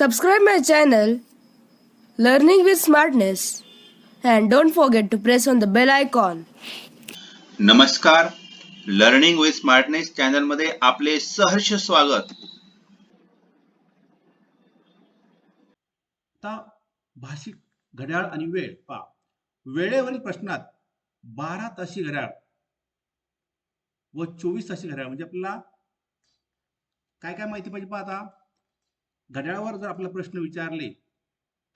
Subscribe my channel Learning with Smartness and don't forget to press on the bell icon. नमस्कार, learning with smartness channel मध्ये आपले सहर्ष स्वागत. आता भाषिक घड्याळ आणि वेळ पहा. वेळेवरील प्रश्नात 12 ताशी घड्याळ व 24 ताशी घड्याळ म्हणजे आपल्याला काय काय माहिती पाहिजे पहा. आता घड्याळावर जर आपल्याला प्रश्न विचारले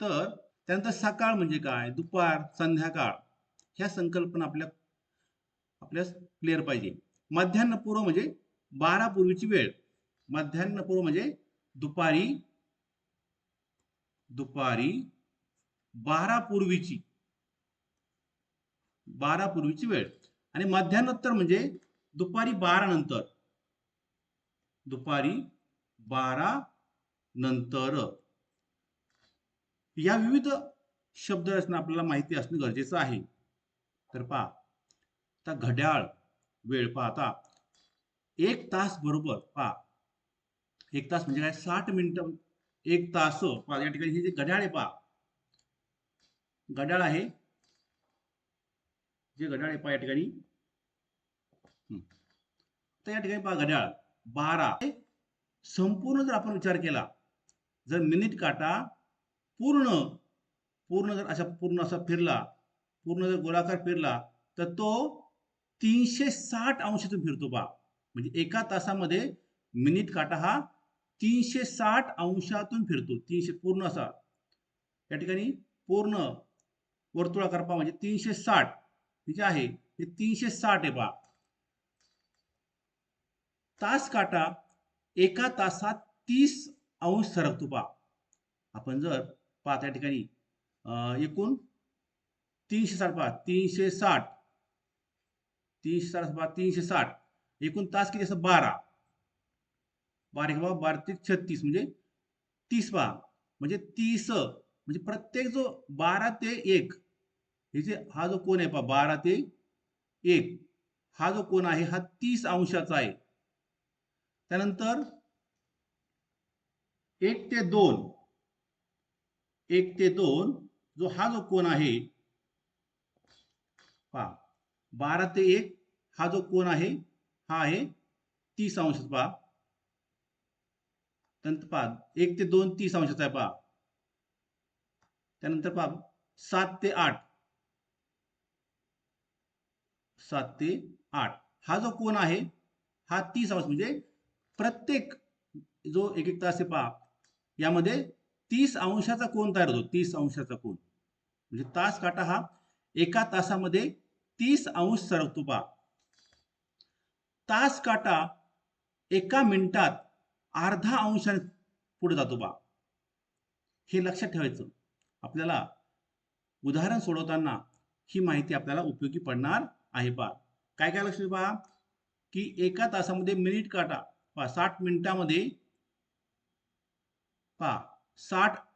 तर त्यानंतर सकाळ म्हणजे काय, दुपार, संध्याकाळ ह्या संकल्पना आपल्यास क्लिअर पाहिजे. मध्यान्हपूर्व म्हणजे 12 पूर्वीची वेळ. मध्यान्हपूर्व म्हणजे दुपारी 12 पूर्वीची वेळ. आणि मध्यान्होत्तर म्हणजे दुपारी 12 नंतर. दुपारी 12 नंतर. या विविध शब्दरचना आपल्याला माहिती असणं गरजेचं आहे. तर पहा, आता घड्याळ वेळ पहा. आता 1 तास बरोबर पहा, 1 तास म्हणजे काय, 60 मिनिटं. 1 तास पहा, या ठिकाणी हे जे घड्याळ आहे पहा, घड्याळ आहे, जे घड्याळ आहे पहा या ठिकाणी. तर या ठिकाणी पहा घड्याळ 12 संपूर्ण जर आपण विचार केला, जर मिनिट काटा पूर्ण जर पूर्ण असा फिरला, पूर्ण जर गोलाकार फिरला तर तो 360 अंशातून फिरतो पहा. म्हणजे एका तासामध्ये मिनिट काटा हा 360 अंशातून फिरतो. 300 पूर्ण असा या ठिकाणी पूर्ण वर्तुळाकार पहा, म्हणजे 360 हे जे आहे हे 360 आहे पहा. तास काटा एका तासात 30 अंश सरकतो पहा. आपण जर पाहता या ठिकाणी एकूण 360 पहा, 360 एकूण तास किती असं 12 36 म्हणजे 30 पहा. म्हणजे 30 म्हणजे प्रत्येक जो 12 ते 1 हे जे हा जो कोण आहे पहा, 12 ते 1 हा जो कोण आहे हा 30 अंशाचा आहे. त्यानंतर 1 ते 2 जो हा जो कोण आहे पहा, 12 ते 1 हा जो कोण आहे हा आहे 30 अंश पहा. त्यानंतर पहा 1 ते 2 30 अंशाचा आहे पहा. त्यानंतर पहा 7 ते 8 हा जो कोण आहे हा 30 अंश. म्हणजे प्रत्येक जो एक तास आहे पहा, यामध्ये 30 अंशाचा कोन तयार होतो. 30 अंशाचा कोन म्हणजे तास काटा हा एका तासामध्ये 30 अंश सरकतो पहा. तास काटा एका मिनिटात अर्धा अंशाने पुढे जातो पहा. हे लक्षात ठेवायचं. आपल्याला उदाहरण सोडवताना ही माहिती आपल्याला उपयोगी पडणार आहे पहा. काय काय लक्षात पहा, की एका तासामध्ये मिनिट काटा पहा 60 मिनिटामध्ये पहा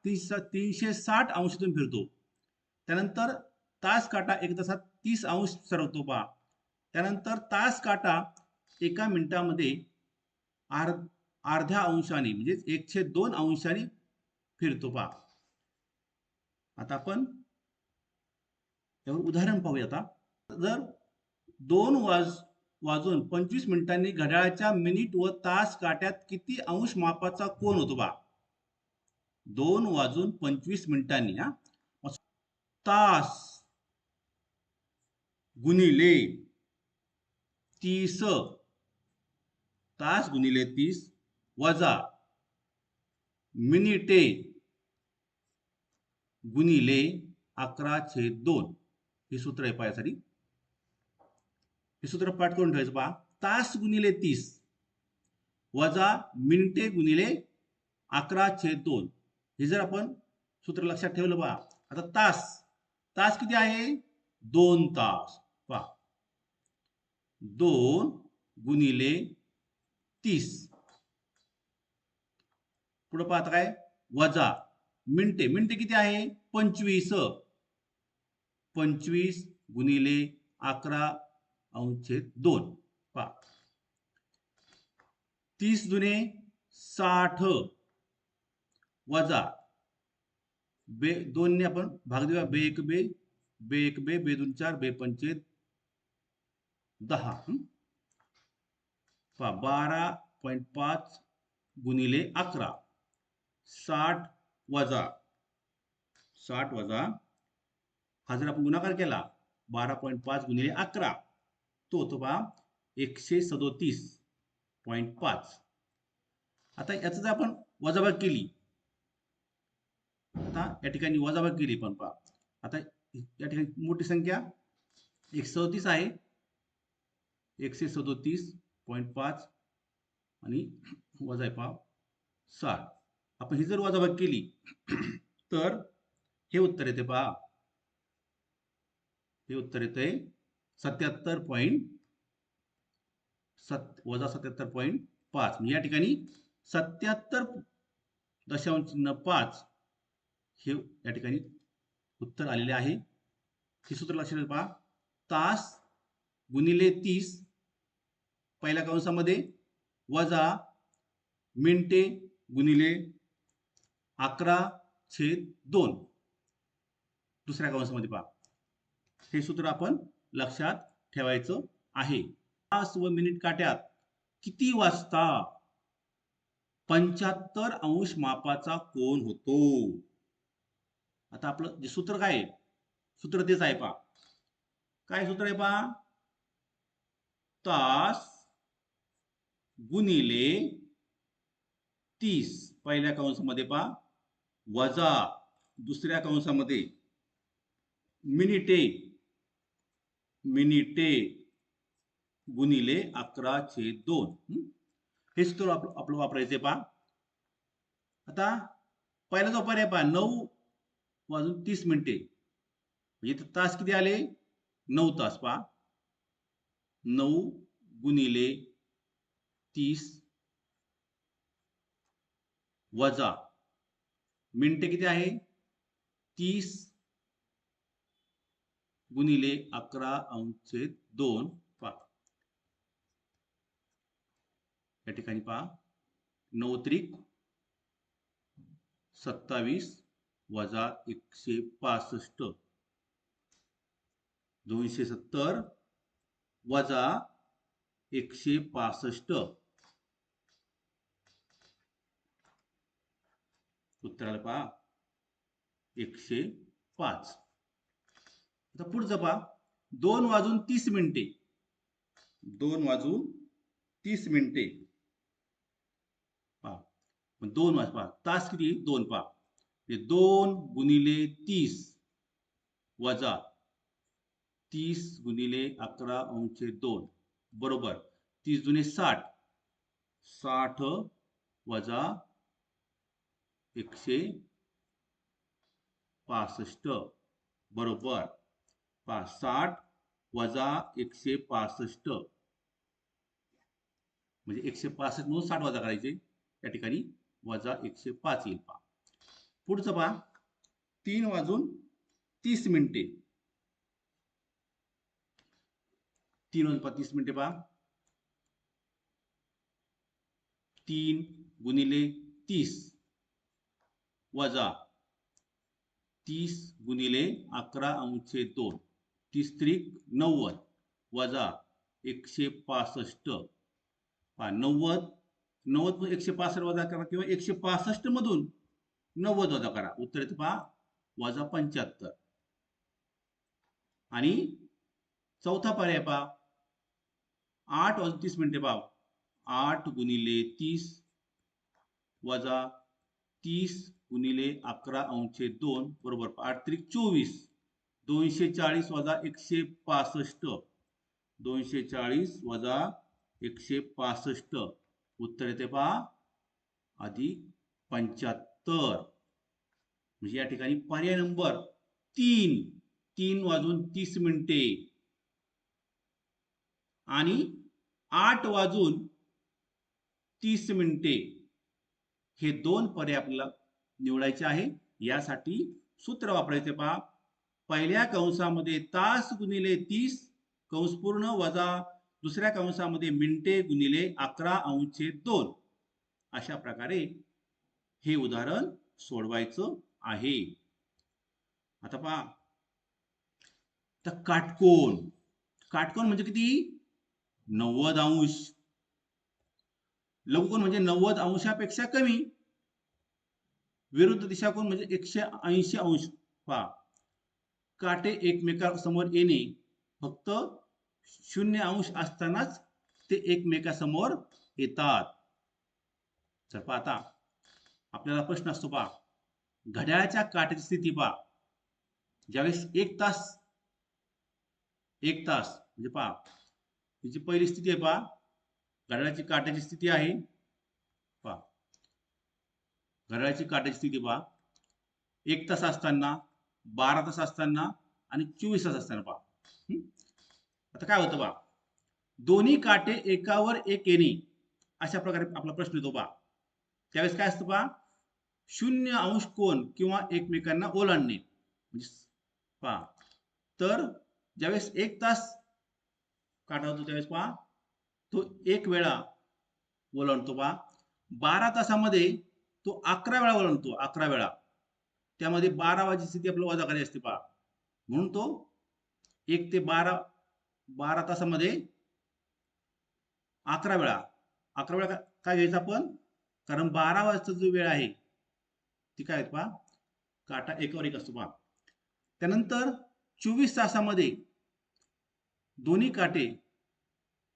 360 अंशातून फिरतो. त्यानंतर तास काटा एक तासात 30 अंश सरकतो पहा. त्यानंतर तास काटा एका मिनिटामध्ये अर्ध्या अंशाने म्हणजे 1/2 अंशाने फिरतो पहा. आता आपण यावर उदाहरण पाहूया. आता जर 2 वाजून 25 मिनिटांनी घड्याळाच्या मिनिट व तास काट्यात किती अंश मापाचा कोन होतो पहा. 2 वाजून 25 मिनिटांनी तास गुणिले 30, तास गुणिले 30 वजा मिनिटे गुणिले 11/2 हे सूत्र आहे पायासाठी. हे सूत्र पाठ करून ठेवायचं पहा. तास गुणिले 30 वजा मिनिटे गुणिले 11/2 हे जर आपण सूत्र लक्षात ठेवलं पहा. आता तास किती आहे, 2 तास पहा. 2 गुणिले 30 पुढे पाहता काय, वजा मिनिटे किती आहे 25 गुणिले 11/2 पहा. 30 दुने 60 वजा बे 2 ने आपण भाग देऊया, बे एक बे, बे एक बे, बे 2 4, बे पंचे 10. पहा 12.5 गुणिले 11, 60 वजा हा जर आपण गुणाकार केला 12.5 गुणिले 11 तो होतो पहा 137.5. आता याचं जर आपण वजाबाकी केली, आता या ठिकाणी वजाबाकी केली पण पहा, आता या ठिकाणी मोठी संख्या 137 आहे, 137.5 आणि वजा आहे पहा 60. आपण ही जर वजाबाकी केली तर हे उत्तर येते पहा, हे उत्तर येते 77. वजा 77.5 म्हणजे या ठिकाणी 77.5 हे या ठिकाणी उत्तर आलेले आहे. हे सूत्र लक्षात पहा, तास गुणिले 30 पहिल्या कंसामध्ये वजा मिनिटे गुणिले 11/2 दुसऱ्या कंसामध्ये पहा. हे सूत्र आपण लक्षात ठेवायचं आहे. तास व मिनिट काट्यात किती वाजता 75 अंश मापाचा कोन होतो? आता आपलं जे सूत्र काय आहे, सूत्र तेच आहे पहा. काय सूत्र आहे पहा, तास गुणिले 30 पहिल्या कंसामध्ये पहा वजा दुसऱ्या कंसामध्ये मिनिटे गुणिले 11/2. हे सूत्र आपलं वापरायचे पहा. आता पहिला जो पर्याय पहा 9:30 म्हणजे तास किती आले, 9 तास पहा. 9 गुणिले 30 वजा मिनिटे किती आहे, 30 गुणिले 11/2 पहा. या ठिकाणी पहा 9 × 27 वजा 165, 270 वजा 165 उत्तराला पहा 105. आता पुढचं पहा 2:30 2:30 पहा. 2 वाज पहा, तास किती 2 पहा, 2 गुणिले 30 वजा 30 गुणिले 11/2 बरोबर 30 दुने 60, 60 वजा 165 बरोबर पहा 60 वजा 165 म्हणजे 165 म्हणून 60 वजा करायचे, या ठिकाणी वजा 105 येईल पहा. पुढचं पहा 3:30 3:30 पहा 3 गुणिले 30 वजा 30 गुणिले 11/2 30 त्रिक 90 वजा 165 पहा 90 मधून 165 वजा करा किंवा 165 मधून 90 वजा करा, उत्तर येतं पहा वजा 75. आणि चौथा पर्याय पहा 8:30 पहा 8 गुणिले 30 वजा 30 गुणिले 11/2 बरोबर 8 त्रिक 24, 240 वजा 165, 240 वजा 165 उत्तर येते पहा अधिक 75. म्हणजे या ठिकाणी पर्याय नंबर 3:30 आणि 8:30 हे दोन पर्याय आपल्याला निवडायचे आहे. यासाठी सूत्र वापरायचे पहा, पहिल्या कंसामध्ये तास गुणिले 30 कंस पूर्ण वजा दुसऱ्या कंसामध्ये मिनिटे गुणिले 11/2 अशा प्रकारे हे उदाहरण सोडवायचं आहे. आता पहा, तर काटकोन, काटकोन म्हणजे किती? 90 अंश. लघुकोन म्हणजे 90 अंशापेक्षा कमी. विरुद्ध दिशाकोन म्हणजे 180 अंश. पहा, काटे एकमेकांसमोर येणे फक्त 0 अंश असतानाच ते एकमेकांसमोर येतात. तर पहा, आता आपल्याला प्रश्न असतो, पहा, घड्याळाच्या काट्याची स्थिती पहा. ज्यावेळेस 1 तास म्हणजे पहा, हिची पहिली स्थिती आहे, पहा, घड्याळाची काट्याची स्थिती आहे. पहा, घड्याळाची काट्याची स्थिती पहा, 1 तास असताना, 12 तास असताना आणि 24 तास असताना. पहा, आता काय होतं पहा, दोन्ही काटे एकावर एक येणे अशा प्रकारे आपला प्रश्न येतो. पहा, त्यावेळेस काय असतं पहा, 0 अंश कोन किंवा एकमेकांना ओलांडणे. म्हणजे पहा, तर ज्यावेळेस 1 तास काटा होतो त्यावेळेस पहा, तो 1 वेळा ओलांडतो. पहा, 12 तासामध्ये तो 11 वेळा ओलांडतो. 11 वेळा. त्यामध्ये 12 वाजी स्थिती आपल्याला वजा करायची असते. पहा, म्हणून तो 1 ते 12 तासामध्ये 11 वेळा. 11 वेळा काय घ्यायचं आपण? कारण 12 वाजता जो वेळ आहे ती काय आहे पहा, काटा एकावर एक असतो. पहा, त्यानंतर 24 तासामध्ये दोन्ही काटे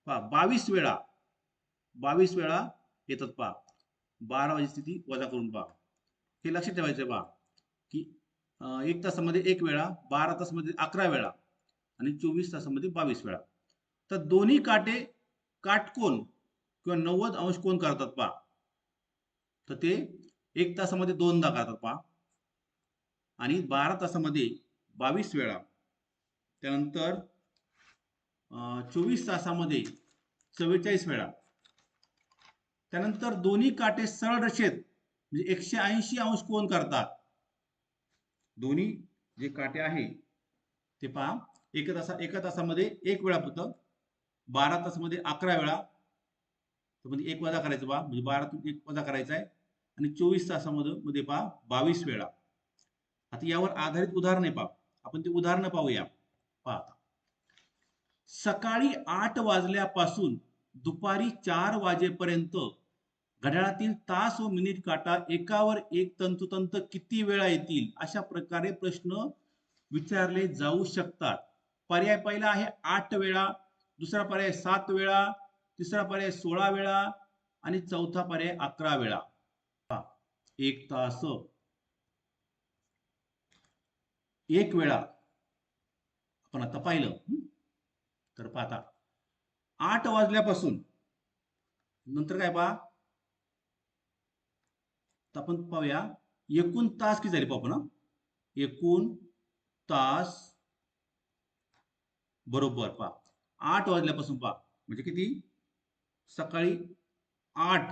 पहा 22 वेळा येतात. पहा, 12 वाजी स्थिती वजा करून. पहा, हे लक्षात ठेवायचं. पहा की 1 तासामध्ये 1 वेळा, 12 तासामध्ये 11 वेळा आणि 24 तासामध्ये 22 वेळा. तर दोन्ही काटे काटकोन किंवा 90 अंश कोन करतात. पहा, तर ते 1 तासामध्ये 2दा करतात. पहा, आणि 12 तासामध्ये 22 वेळा, त्यानंतर 24 तासामध्ये 44 वेळा. त्यानंतर दोन्ही काटे सरळ रेषेत म्हणजे 180 अंश कोन करतात. दोन्ही जे काटे आहे ते पहा, एका तासामध्ये 1 वेळा होतं, 12 तासामध्ये 11 वेळा, म्हणजे 1 वजा करायचं. पहा, म्हणजे 12तून 1 वजा करायचा आहे. आणि 24 तासामध्ये पहा 22 वेळा. आता यावर आधारित उदाहरण आहे. पहा, आपण ते उदाहरण पाहूया. पहा, सकाळी 8 वाजल्यापासून दुपारी 4 वाजेपर्यंत घड्याळातील तास व मिनिट काटा एकावर एक तंतोतंत किती वेळा येतील, अशा प्रकारे प्रश्न विचारले जाऊ शकतात. पर्याय पहिला आहे 8 वेळा, दुसरा पर्याय 7 वेळा, तिसरा पर्याय 16 वेळा आणि चौथा पर्याय 11 वेळा. 1 तास 1 वेळा आपण आता पाहिलं. तर पाहता 8 वाजल्यापासून नंतर काय पहा, आपण पाहूया एकूण तास किती झाले. पाहू ना, एकूण तास बरोबर. पहा, 8 वाजल्यापासून पहा म्हणजे किती, सकाळी 8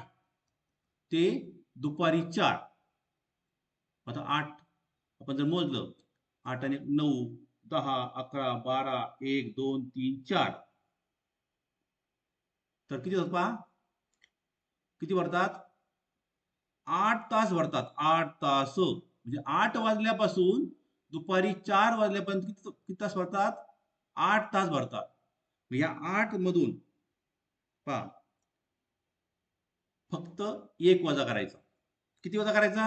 ते दुपारी 4. आता 8 आपण जर मोजलं, 8 आणि 9, 10, 11, 12, 1, 2, 3, 4, तर किती होतात पहा, किती भरतात, 8 तास भरतात. 8 तास म्हणजे 8 वाजल्यापासून दुपारी 4 वाजल्यापर्यंत किती तास भरतात, 8 तास भरतात. या 8 मधून पहा फक्त 1 वजा करायचा. किती वजा करायचा,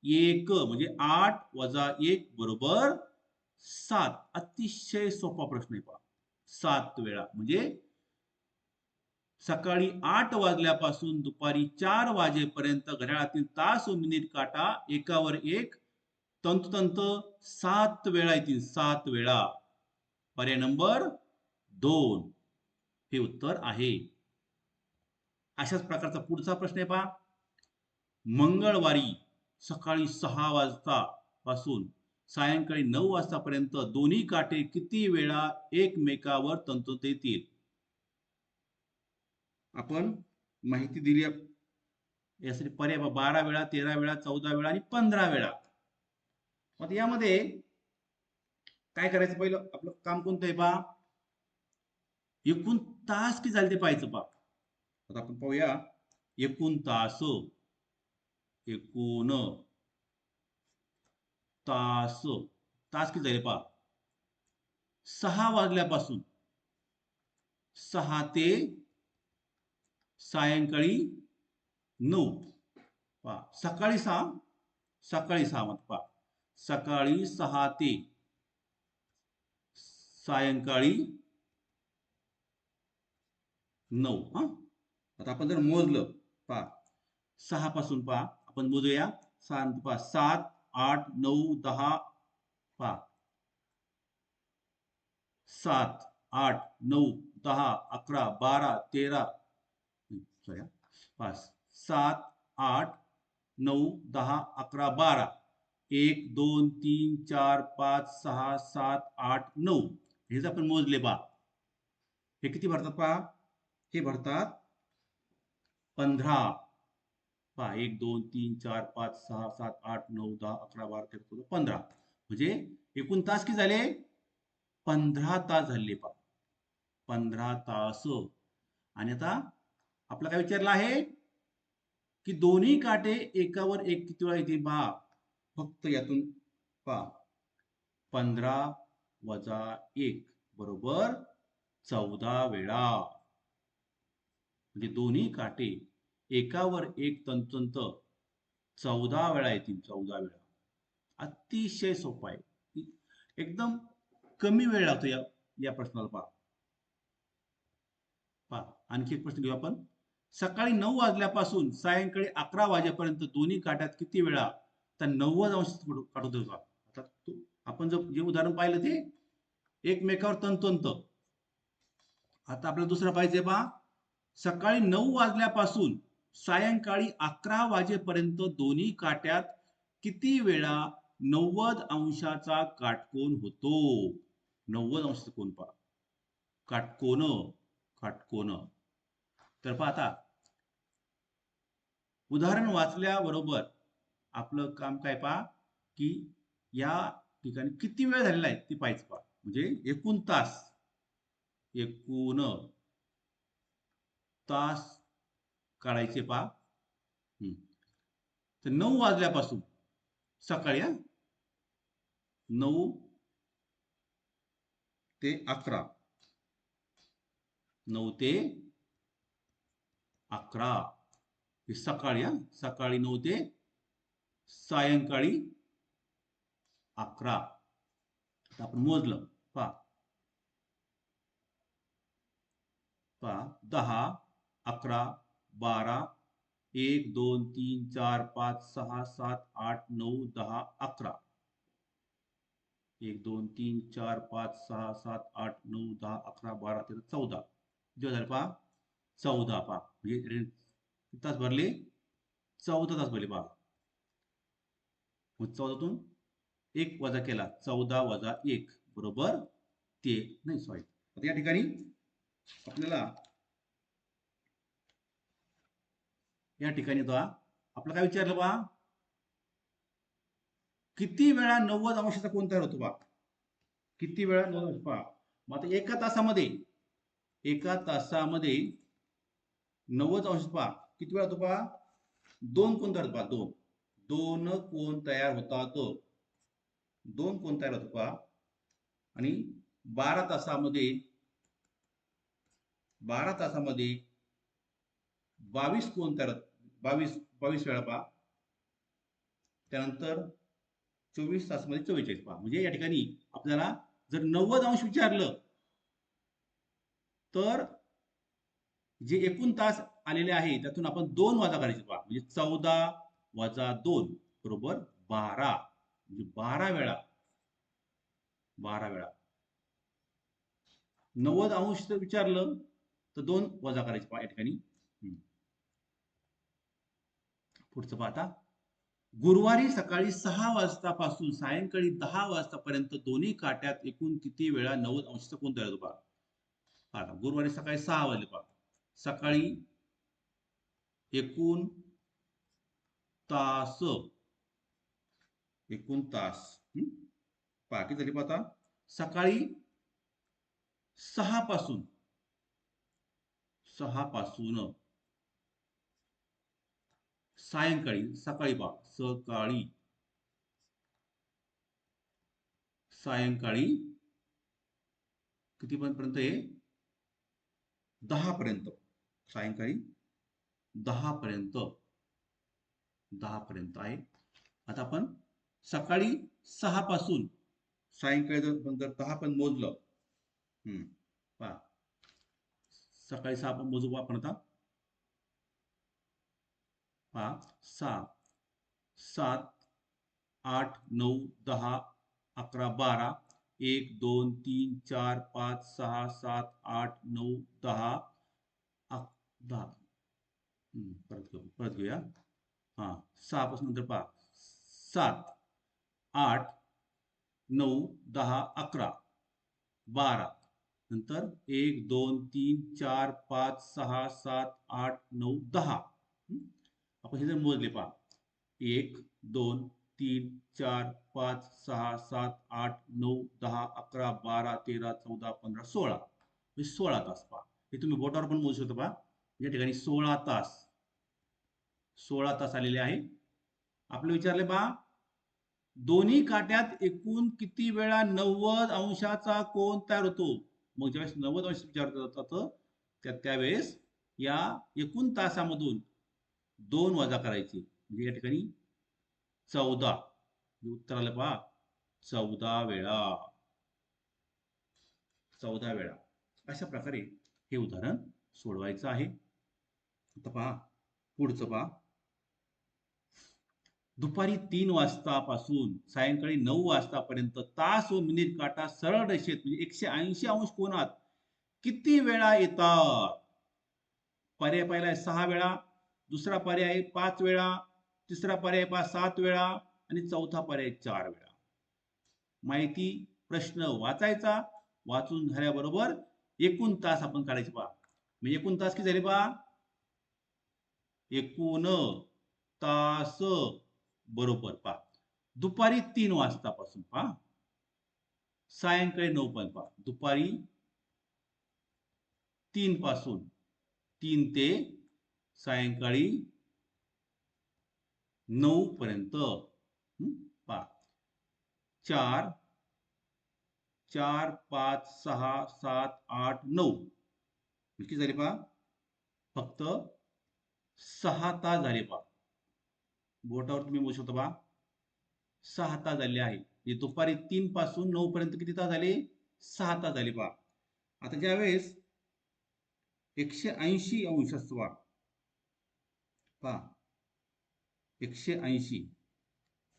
1. म्हणजे 8 वजा 1 बरोबर 7. अतिशय सोपा प्रश्न आहे. पहा, 7 वेळा म्हणजे सकाळी 8 वाजल्यापासून दुपारी 4 वाजेपर्यंत घड्याळातील तास व मिनिट काटा एकावर एक तंतोतंत 7 वेळा येतील. 7 वेळा. पर्याय नंबर 2 हे उत्तर आहे. अशाच प्रकारचा पुढचा प्रश्न आहे. पहा, मंगळवारी सकाळी 6 वाजता पासून सायंकाळी 9 वाजतापर्यंत दोन्ही काटे किती वेळा एकमेकावर तंतोतंत येतील. आपण माहिती दिली यासाठी पर्याय 12 वेळा, 13 वेळा, 14 वेळा आणि 15 वेळा. मग यामध्ये काय करायचं, पहिलं आपलं काम कोणतं आहे पहा, एकूण तास किती झाले ते पाहायचं. पहा, आता आपण पाहूया एकूण तास. एकूण तास तास किती झाले पहा 6 वाजल्यापासून 6 ते सायंकाळी 9 पहा सकाळी 6 मत पहा सकाळी 6 ते सायंकाळी 9 हा. आता आपण जर मोजलं पहा 6 पासून पहा आपण मोजूया 6 पहा 7 8 9 10 पहा 7 8 9 10 11 12 13 सॉरी 7 8 9 10 11 12 1 2 3 4 5 6 7 8 9 हे जर आपण मोजले पहा हे किती भरतात पहा हे भरतात 15 पहा 1 2 3 4 5 6 7 8 9 10 11 12 13 14 15 म्हणजे एकूण तास किती झाले 15 तास झाले पहा 15 तास. आणि आता आपला काय विचारलं आहे की दोन्ही काटे एकावर एक किती वेळा येतील पहा फक्त यातून पहा 15 वजा 1 बरोबर 14 वेळा. म्हणजे दोन्ही काटे एकावर एक तंतोतंत 14 वेळा येतील 14 वेळा. अतिशय सोपा आहे एकदम कमी वेळ लागतो या प्रश्नाला पहा. आणखी एक प्रश्न घेऊ आपण सकाळी 9 वाजल्यापासून सायंकाळी 11 वाजेपर्यंत दोन्ही काट्यात किती वेळा तर 90 अंश काढू का आता आपण जे उदाहरण पाहिलं ते एकमेकावर तंतोतंत. आता आपल्याला दुसरं पाहिजे पहा सकाळी 9 वाजल्यापासून सायंकाळी 11 वाजेपर्यंत दोन्ही काट्यात किती वेळा 90 अंशाचा काटकोन होतो 90 अंशाचा कोन पहा काटकोन. तर पहा आता उदाहरण वाचल्याबरोबर आपलं काम काय पहा की या ठिकाणी किती वेळ झालेला आहे ते पाहायचं पहा म्हणजे एकूण तास काढायचे पहा. तर 9 वाजल्यापासून सकाळी 9 ते 11 9 ते 11 हे सकाळी 9 ते सायंकाळी 11. आता आपण मोजलं पहा 10 11 12 1 2 3 4 5 6 7 8 9 10 11 1 2 3 4 5 6 7 8 9 10 11 12 13 14 जेव्हा झालं पहा 14 पहा म्हणजे किती तास भरले 14 तास भरले पहा. मग 14तून 1 वजा केला 14 वजा 1 बरोबर ते नाही सॉरी आता या ठिकाणी आपल्याला आपलं काय विचारलं पहा किती वेळा 90 अंशाचा कोन तयार होतो पहा किती वेळा 90 अंश पहा. मग आता एका तासामध्ये 90 अंश पहा किती वेळा होतो पहा 2 कोन तयार होतो पहा 2 कोन तयार होतात 2 कोन तयार होतो पहा. आणि 12 तासामध्ये 22 कोन तयार 22 वेळा पहा. त्यानंतर 24 तासामध्ये 44 पहा म्हणजे या ठिकाणी आपल्याला जर 90 अंश विचारलं तर जे एकूण तास आलेले आहे त्यातून आपण 2 वजा करायचे पहा म्हणजे 14 वजा 2 बरोबर 12 म्हणजे 12 वेळा 90 अंश जर विचारलं तर 2 वजा करायचे पहा या ठिकाणी. पुढचं पहा आता गुरुवारी सकाळी 6 वाजतापासून सायंकाळी 10 वाजतापर्यंत दोन्ही काट्यात एकूण किती वेळा 90 अंशाचा कोन तयार होतो पहा. आता गुरुवारी सकाळी 6 वाजले पहा सकाळी एकूण तास पहा किती झाली पहा आता सकाळी 6 पासून सायंकाळी सकाळी पहा सायंकाळी किती पर्यंत आहे? 10 पर्यंत. सायंकाळी 10 पर्यंत. 10 पर्यंत आहे. आता आपण सकाळी 6 पासून सायंकाळी जर 10 पर्यंत मोजलं, पहा सकाळी 6 पण मोजू आपण आता. पहा 6, 7, 8, 9, 10, 11, 12, 1, 2, 3, 4, 5, 6, 7, 8, 9, 10, 10. परत घेऊया. 6 पासून नंतर पहा 7, 8, 9, 10, 11, 12, नंतर 1, 2, 3, 4, 5, 6, 7, 8, 9, 10. आपण हे जर मोजले पहा 1, 2, 3, 4, 5, 6, 7, 8, 9, 10, 11, 12, 13, 14, 15, 16. म्हणजे 16 तास पहा. हे तुम्ही बोटावर पण मोजू शकता पहा. या ठिकाणी 16 तास 16 तास आलेले आहे. आपलं विचारले पहा दोन्ही काट्यात एकूण किती वेळा 90 अंशाचा कोन तयार होतो. मग ज्यावेळेस 90 अंश विचारलं जातं त्यावेळेस या एकूण तासामधून 2 वजा करायचे. म्हणजे या ठिकाणी 14. उत्तर आलं पहा 14 वेळा. 14 वेळा. अशा प्रकारे हे उदाहरण सोडवायचं आहे. आता पहा पुढचं पहा. दुपारी 3 वाजतापासून सायंकाळी 9 वाजतापर्यंत तास व मिनिट काटा सरळ रेषेत म्हणजे 180 अंश कोनात किती वेळा येतात. पर्याय पहिला आहे 6 वेळा, दुसरा पर्याय आहे 5 वेळा, तिसरा पर्याय पहा 7 वेळा आणि चौथा पर्याय 4 वेळा. माहिती प्रश्न वाचायचा, वाचून झाल्याबरोबर एकूण तास आपण काढायचे पहा. म्हणजे एकूण तास किती झाले पहा? एकूण तास बरोबर पहा. दुपारी 3 वाजतापासून पहा सायंकाळी 9 पर्यंत पहा. दुपारी 3 पासून 3 ते सायंकाळी 9 पर्यंत पहा 4, 4, 5, 6, 7, 8, 9 किती झाले पहा? फक्त 6 तास झाले पहा. बोटावर तुम्ही मोजू शकता पहा 6 तास झाले आहे. म्हणजे दुपारी 3 पासून 9 पर्यंत किती तास झाले? 6 तास झाले पहा. आता ज्यावेळेस 180 अंश असतो पहा 180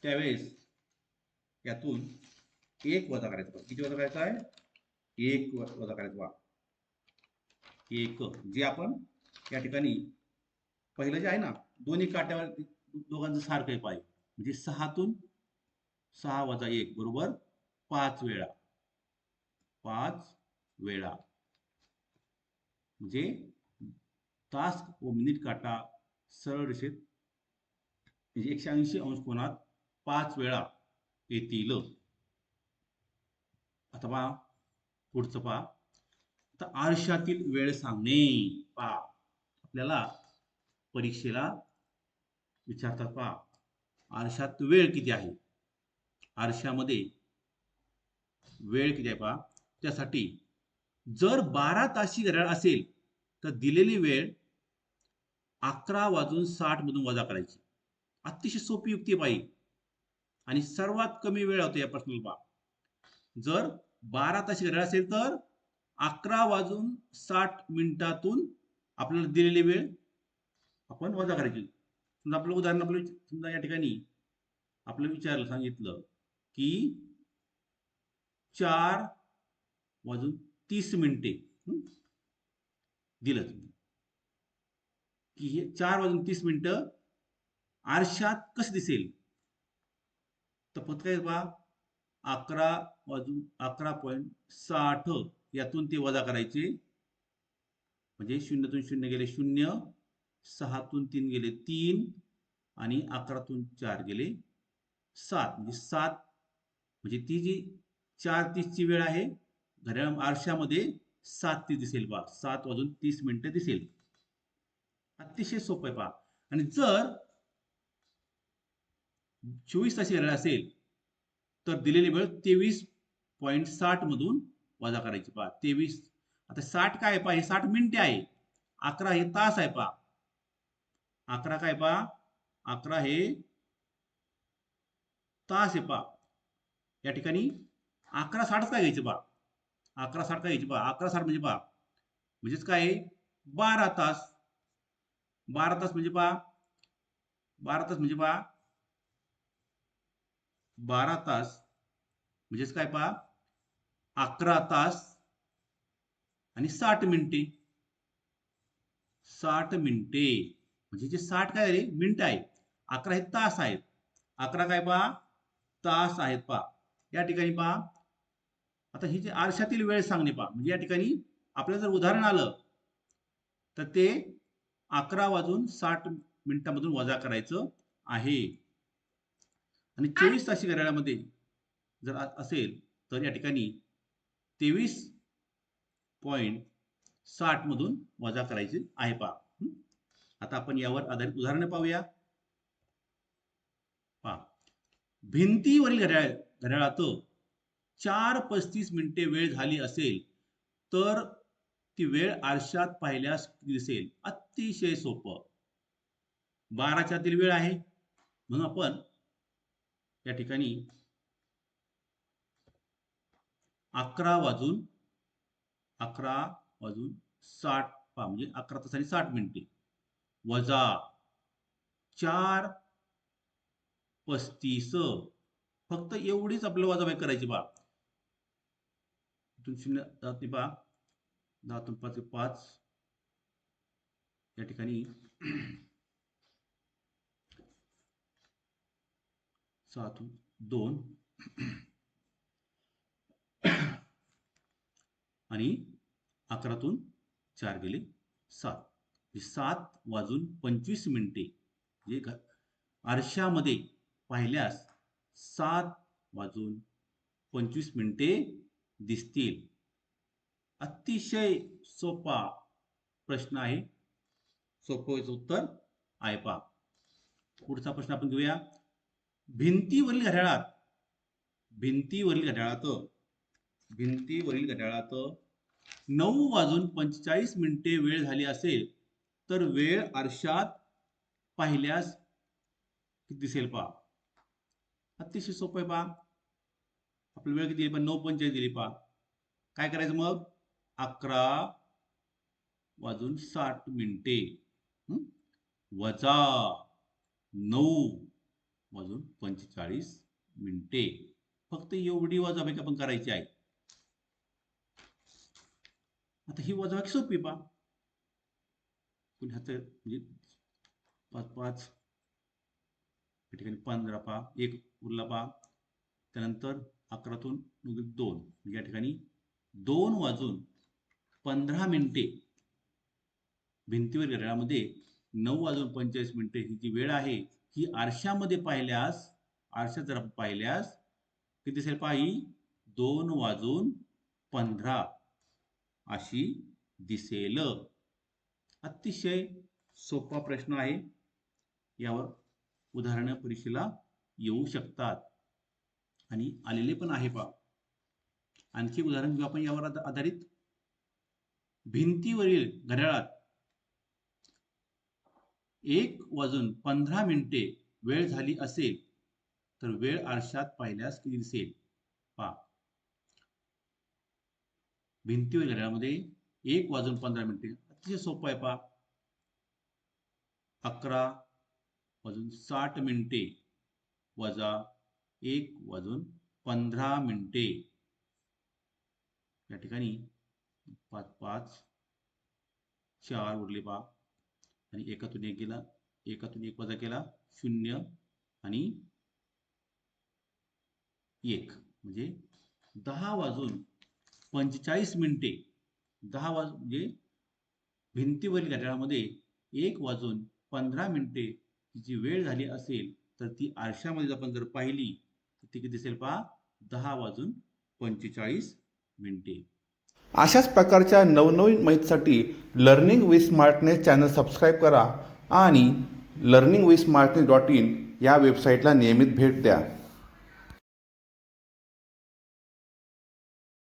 त्यावेळेस यातून 1 वजा करायचं. किती वजा करायचं आहे? 1 वजा करायचं पहा. 1 जे आपण या ठिकाणी पहिलं जे आहे ना दोन्ही काट्यावर दोघांचं सारखं आहे पाहिजे. म्हणजे 6तून 6 वजा 1 बरोबर 5 वेळा. 5 वेळा म्हणजे तास व मिनिट काटा सरळ रेषेत म्हणजे 180 अंश कोनात 5 वेळा येतील. आता पहा पुढचं पहा. आता आरशातील वेळ सांगणे पहा. आपल्याला परीक्षेला विचारतात पहा आरशात वेळ किती आहे. आरशामध्ये वेळ किती आहे पहा. त्यासाठी जर 12 ताशी घड्याळ असेल तर दिलेली वेळ 11:60 मधून वजा करायची. अतिशय सोपी युक्ती पाहिजे आणि सर्वात कमी वेळ होतो या प्रश्नाला पहा. जर 12 ताशी घड्याळ असेल तर 11:60 आपल्याला दिलेली वेळ आपण वजा करायची. समजा आपलं उदाहरण समजा या ठिकाणी आपलं विचारलं सांगितलं की 4:30 दिलं तुम्ही की हे 4:30 आरशात कसं दिसेल. तर फक्त काय पहा 11:60 यातून ते वजा करायचे. म्हणजे 0तून 0 गेले 0, 6तून 3 गेले 3 आणि 11तून 4 गेले 7. म्हणजे 7 म्हणजे ती जी 4:30ची वेळ आहे घड्याळ आरशामध्ये 7:30 दिसेल पहा. 7:30 दिसेल. अतिशय सोपं आहे पहा. आणि जर 24 ताशी घड्याळ असेल तर दिलेली वेळ 0.60 मधून वजा करायची पहा 23. आता 60 काय आहे पहा, हे 60 मिनिटे आहे. 11 हे तास आहे पहा. 11 काय पहा, 11 हे तास आहे पहा. या ठिकाणी 11/60 काय घ्यायचे पहा, 11/60 काय घ्यायचे पहा, 11/60 म्हणजे पहा म्हणजेच काय आहे 12 तास. 12 तास म्हणजे पहा, 12 तास म्हणजे पहा 12 तास म्हणजेच काय पहा 11 तास आणि 60 मिनिटे. 60 मिनिटे म्हणजे जे 60 काय झाले मिनिट आहे, 11 हे तास आहेत, 11 काय पहा तास आहेत पहा. या ठिकाणी पहा आता ही जे आरशातील वेळ सांगणे पहा, म्हणजे या ठिकाणी आपल्याला जर उदाहरण आलं तर ते 11:60 वजा करायचं आहे. आणि 24 तासी घड्याळामध्ये जर असेल तर या ठिकाणी 23.60 मधून वजा करायचे आहे पहा. आता आपण यावर आधारित उदाहरण पाहूया. पहा भिंतीवरील घड्याळात 4:35 मिनिटे वेळ झाली असेल तर ती वेळ आरशात पाहिल्यास दिसेल. अतिशय सोपं. 12च्या आतील वेळ आहे म्हणून आपण या ठिकाणी 11:60 पहा म्हणजे 11 तास आणि 60 मिनिटे वजा 4:35 फक्त एवढीच आपल्याला वजाबाकी करायची पहा. इथून 0 जाते पहा, 10 5 5 या ठिकाणी 7 2 आणि 11 4 गेले 7. 7:25 मिनिटे म्हणजे आरशामध्ये पाहिल्यास 7:25 मिनिटे दिसतील. अतिशय सोपा प्रश्न आहे, सोपं उत्तर आहे पहा. पुढचा प्रश्न आपण घेऊया. भिंतीवरील घड्याळात 9:45 मिनिटे वेळ झाली असेल तर वेळ आरशात पाहिल्यास किती दिसेल पहा. अतिशय सोपं आहे पहा. आपली वेळ किती दिली पण 9:45 दिली पहा. काय करायचं मग 11:60 मिनिटे वजा 9:45 मिनिटे. फक्त एवढी वजाबाकी आपण करायची आहे. आता ही वजाबाकी सोपी पहा. म्हणजे 5 5 या ठिकाणी 15 पहा, 1 उरला पहा. त्यानंतर 11 2 म्हणजे या ठिकाणी 2:15 मिनिटे भिंतीवर घड्याळामध्ये 9:45 मिनिटे ही जी वेळ आहे ही आरशामध्ये पाहिल्यास, आरशात जर आपण पाहिल्यास किती दिसेल पहा, ही 2:15 अशी दिसेल. अतिशय सोपा प्रश्न आहे. यावर उदाहरण परीक्षेला येऊ शकतात आणि आलेले पण आहे पहा. आणखी उदाहरण घेऊ आपण यावर आधारित. भिंतीवरील घड्याळात 1:15 मिनिटे वेळ झाली असेल तर वेळ आरशात पाहिल्यास किती दिसेल पहा. भिंतीवरील घड्याळामध्ये 1:15 मिनिटे अतिशय सोपं आहे पहा. 11:60 मिनिटे वजा 1:15 मिनिटे या ठिकाणी 5 5 4 उरले पहा आणि 1 गेला, 1 वजा केला 0 आणि 1 म्हणजे 10:45 मिनिटे. 10 म्हणजे भिंतीवरील घड्याळामध्ये 1:15 मिनिटे जी वेळ झाली असेल तर ती आरशामध्ये आपण जर पाहिली तर ती किती दिसेल पहा 10:45 मिनिटे. अशाच प्रकारच्या नवनवीन माहितीसाठी learning with smartness channel subscribe करा आणि learningwithsmartness.in या वेबसाईटला नियमित भेट द्या.